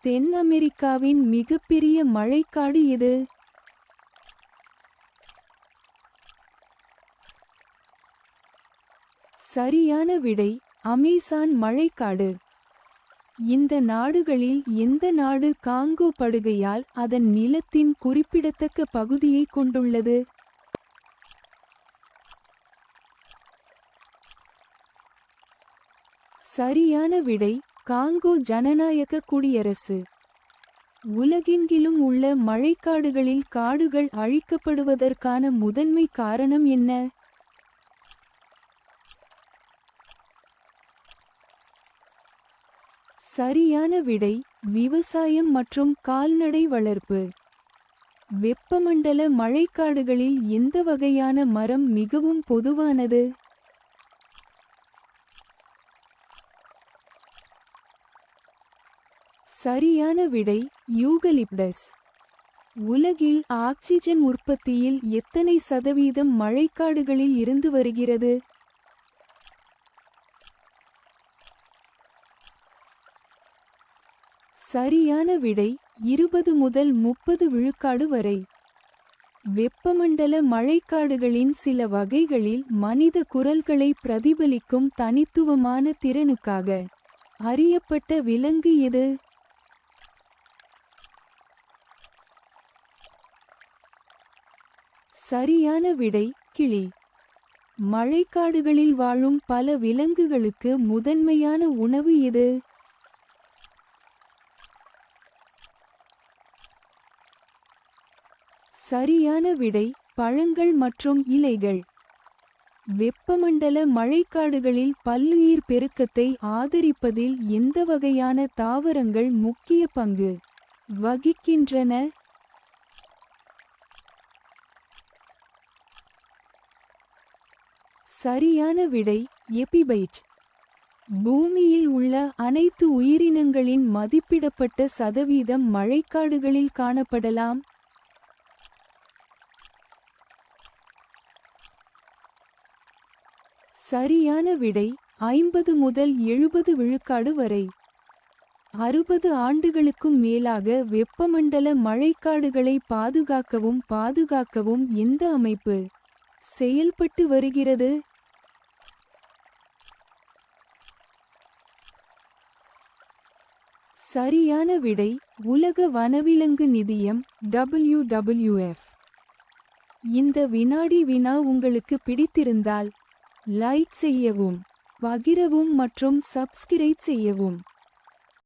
தென் அமெரிக்காவின் மிகப்பெரிய மழைக்காடு எது? சரியான விடை அமேசான் மழைக்காடு. இந்த நாடுகளில் எந்த நாடு காங்கோ படுகையால் அதன் நிலத்தின் குறிப்பிடத்தக்க பகுதியை கொண்டுள்ளது? சரியான விடை காங்கோ ஜனநாயக குடியரசு. உலகெங்கிலும் உள்ள மழைக்காடுகளில் காடுகள் அழிக்கப்படுவதற்கான முதன்மை காரணம் என்ன? சரியான விடை விவசாயம் மற்றும் கால்நடை வளர்ப்பு. வெப்பமண்டல மழைக்காடுகளில் எந்த வகையான மரம் மிகவும் பொதுவானது? சரியான விடை யூகலிப்டஸ். உலகில் ஆக்சிஜன் உற்பத்தியில் எத்தனை சதவீதம் மழைக்காடுகளில் இருந்து வருகிறது? சரியான விடை 20 முதல் 30 விழுக்காடு வரை. வெப்பமண்டல மழைக்காடுகளின் சில வகைகளில் மனித குரல்களை பிரதிபலிக்கும் தனித்துவமான திறனுக்காக அறியப்பட்ட விலங்கு எது? சரியான விடை கிளி. மழைக்காடுகளில் வாழும் பல விலங்குகளுக்கு முதன்மையான உணவு எது? சரியான விடை பழங்கள் மற்றும் இலைகள். வெப்பமண்டல மழைக்காடுகளில் பல்லுயிர் பெருக்கத்தை ஆதரிப்பதில் எந்த வகையான தாவரங்கள் முக்கிய பங்கு வகிக்கின்றன? சரியான விடை எபிபைட். பூமியில் உள்ள அனைத்து உயிரினங்களின் மதிப்பிடப்பட்ட சதவீதம் மழைக்காடுகளில் காணப்படலாம். சரியான விடை 50 முதல் 70 விழுக்காடு வரை. 60 ஆண்டுகளுக்கும் மேலாக வெப்பமண்டல மழைக்காடுகளை பாதுகாக்கவும் எந்த அமைப்பு செயல்பட்டு வருகிறது? சரியான விடை உலக வனவிலங்கு நிதியம் WWF. இந்த வினாடி வினா உங்களுக்கு பிடித்திருந்தால் லைக் செய்யவும், பகிரவும் மற்றும் சப்ஸ்கிரைப் செய்யவும்.